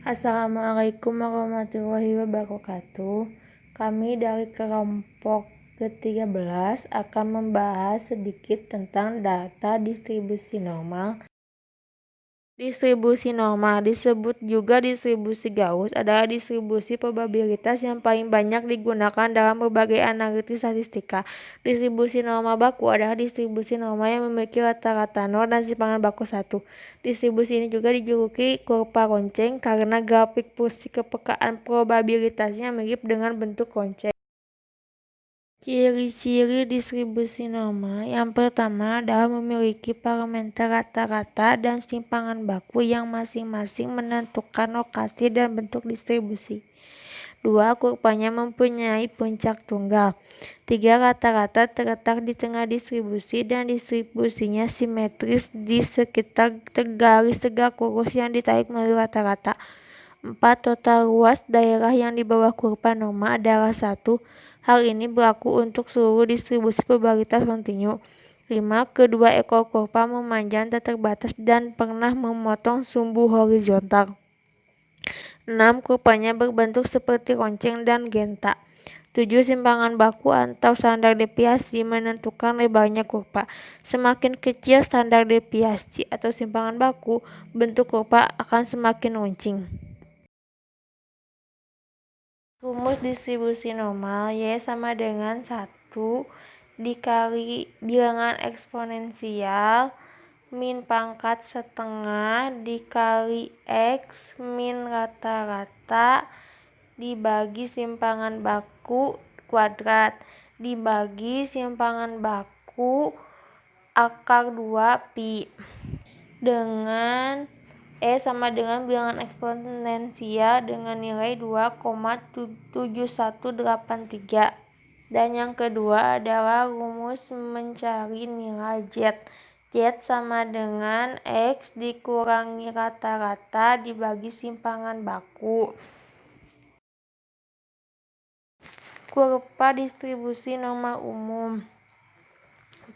Assalamualaikum warahmatullahi wabarakatuh. Kami dari kelompok ke-13 akan membahas sedikit tentang data distribusi normal. Distribusi normal, disebut juga distribusi Gauss, adalah distribusi probabilitas yang paling banyak digunakan dalam berbagai analisis statistika. Distribusi normal baku adalah distribusi normal yang memiliki rata-rata nol dan simpangan baku 1. Distribusi ini juga dijuluki kurva lonceng karena grafik fungsi kepekaan probabilitasnya mirip dengan bentuk lonceng. Ciri-ciri distribusi normal yang pertama adalah memiliki parameter rata-rata dan simpangan baku yang masing-masing menentukan lokasi dan bentuk distribusi. 2. Kurvanya mempunyai puncak tunggal. 3. Rata-rata terletak di tengah distribusi dan distribusinya simetris di sekitar garis tegak lurus yang ditarik melalui rata-rata. 4. Total luas daerah yang di bawah kurva normal adalah 1. Hal ini berlaku untuk seluruh distribusi probabilitas kontinu. 5. Kedua ekor kurva memanjang tak terbatas dan pernah memotong sumbu horizontal. 6. Kurvanya berbentuk seperti lonceng dan genta. 7. Simpangan baku atau standar deviasi menentukan lebarnya kurva. Semakin kecil standar deviasi atau simpangan baku, bentuk kurva akan semakin runcing. Rumus distribusi normal Y sama dengan 1 dikali bilangan eksponensial min pangkat setengah dikali X min rata-rata dibagi simpangan baku kuadrat dibagi simpangan baku akar 2 pi dengan E sama dengan bilangan eksponensial dengan nilai 2,7183. Dan yang kedua adalah rumus mencari nilai Z. Z sama dengan X dikurangi rata-rata dibagi simpangan baku. Kurva distribusi normal umum.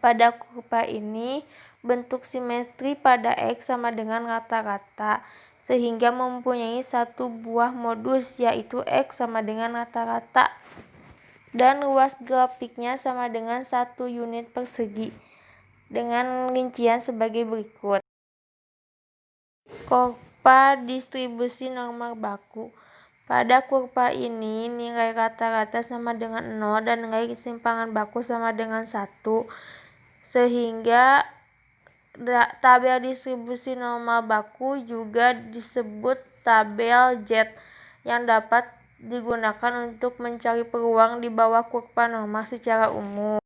Pada kurva ini, bentuk simetri pada X sama dengan rata-rata, sehingga mempunyai satu buah modus, yaitu X sama dengan rata-rata. Dan luas grafiknya sama dengan 1 unit persegi, dengan rincian sebagai berikut. Kurva distribusi normal baku. Pada kurva ini, nilai rata-rata sama dengan 0 dan nilai simpangan baku sama dengan 1. Sehingga tabel distribusi normal baku juga disebut tabel Z yang dapat digunakan untuk mencari peluang di bawah kurva normal secara umum.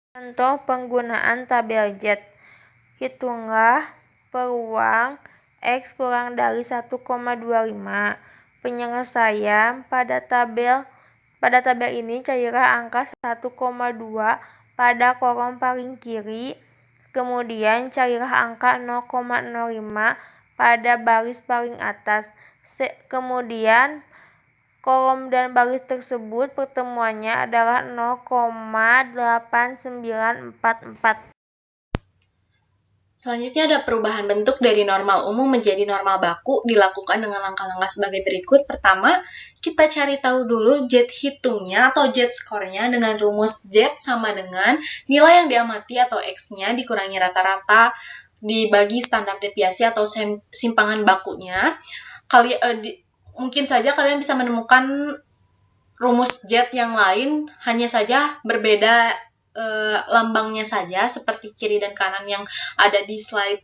Contoh penggunaan tabel Z. Hitunglah peluang X kurang dari 1,25. Penyelesaian pada tabel ini carilah angka 1,2 pada kolom paling kiri. Kemudian carilah angka 0,05 pada baris paling atas. Kemudian kolom dan baris tersebut pertemuannya adalah 0,8944. Selanjutnya ada perubahan bentuk dari normal umum menjadi normal baku dilakukan dengan langkah-langkah sebagai berikut. Pertama, kita cari tahu dulu Z hitungnya atau Z skornya dengan rumus Z sama dengan nilai yang diamati atau X-nya dikurangi rata-rata dibagi standar deviasi atau simpangan bakunya. mungkin saja kalian bisa menemukan rumus jet yang lain, hanya saja berbeda lambangnya saja, seperti kiri dan kanan yang ada di slide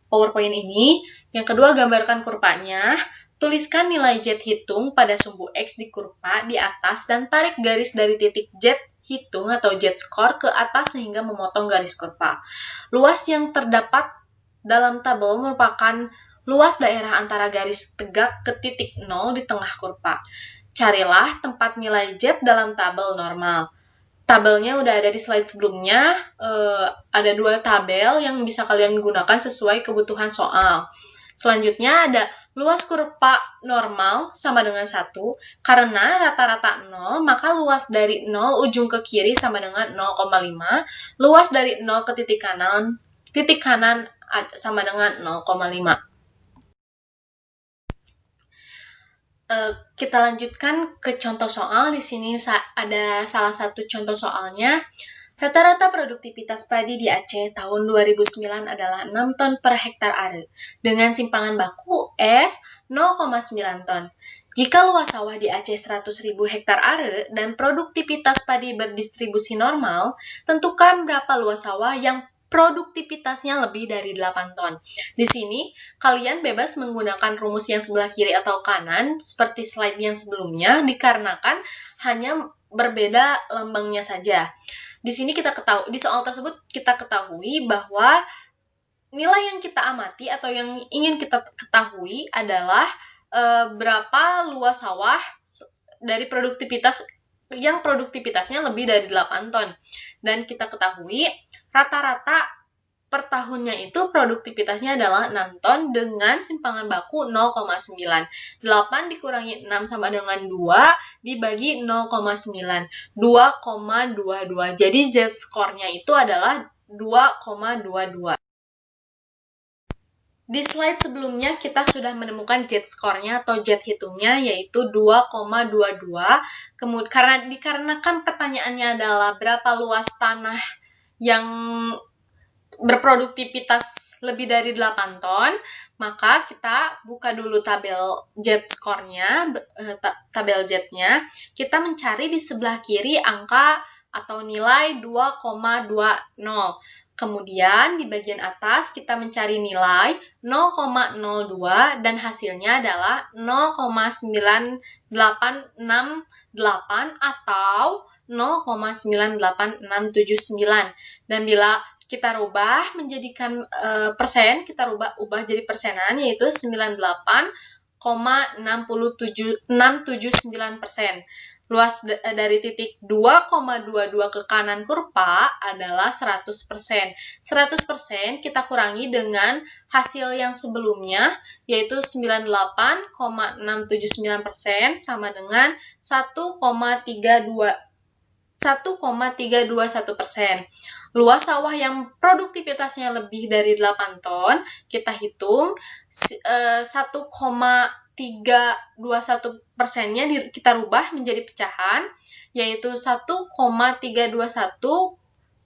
PowerPoint ini. Yang kedua, gambarkan kurvanya. Tuliskan nilai jet hitung pada sumbu X di kurva di atas dan tarik garis dari titik jet hitung atau jet score ke atas sehingga memotong garis kurva. Luas yang terdapat dalam tabel merupakan luas daerah antara garis tegak ke titik 0 di tengah kurva. Carilah tempat nilai jet dalam tabel normal. Tabelnya udah ada di slide sebelumnya, ada 2 tabel yang bisa kalian gunakan sesuai kebutuhan soal. Selanjutnya ada luas kurva normal sama dengan 1, karena rata-rata 0, maka luas dari 0 ujung ke kiri sama dengan 0,5, luas dari 0 ke titik kanan sama dengan 0,5. Kita lanjutkan ke contoh soal. Di sini ada salah satu contoh soalnya. Rata-rata produktivitas padi di Aceh tahun 2009 adalah 6 ton per hektar are, dengan simpangan baku S 0,9 ton. Jika luas sawah di Aceh 100.000 hektar are dan produktivitas padi berdistribusi normal, tentukan berapa luas sawah yang produktivitasnya lebih dari 8 ton. Di sini, kalian bebas menggunakan rumus yang sebelah kiri atau kanan, seperti slide yang sebelumnya, dikarenakan hanya berbeda lambangnya saja. Di sini di soal tersebut kita ketahui bahwa nilai yang kita amati atau yang ingin kita ketahui adalah berapa luas sawah dari produktivitasnya lebih dari 8 ton. Dan kita ketahui rata-rata per tahunnya itu produktivitasnya adalah 6 ton dengan simpangan baku 0,9. 8 dikurangi 6 sama dengan 2 dibagi 0,9. 2,22. Jadi Z score-nya itu adalah 2,22. Di slide sebelumnya kita sudah menemukan jet score-nya atau jet hitungnya yaitu 2,22. Kemudian dikarenakan pertanyaannya adalah berapa luas tanah yang berproduktivitas lebih dari 8 ton, maka kita buka dulu tabel jet score-nya, tabel jetnya. Kita mencari di sebelah kiri angka atau nilai 2,20. Kemudian di bagian atas kita mencari nilai 0,02 dan hasilnya adalah 0,9868 atau 0,98679. Dan bila kita rubah menjadikan persen, kita ubah jadi persenan, yaitu 98,679%. Luas dari titik 2,22 ke kanan kurva adalah 100%. 100% kita kurangi dengan hasil yang sebelumnya, yaitu 98,679% sama dengan 1,321%. Luas sawah yang produktivitasnya lebih dari 8 ton, kita hitung 1,321%-nya kita rubah menjadi pecahan, yaitu 1,321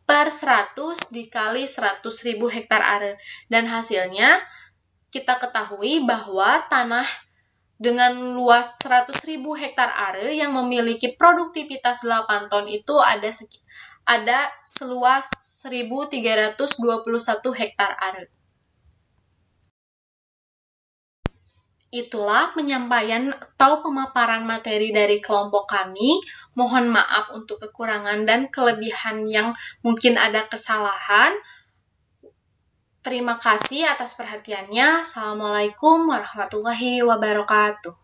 per 100 dikali 100.000 hektar are. Dan hasilnya kita ketahui bahwa tanah dengan luas 100.000 hektar are yang memiliki produktivitas 8 ton itu ada seluas 1.321 hektar are. Itulah penyampaian atau pemaparan materi dari kelompok kami. Mohon maaf untuk kekurangan dan kelebihan yang mungkin ada kesalahan. Terima kasih atas perhatiannya. Assalamualaikum warahmatullahi wabarakatuh.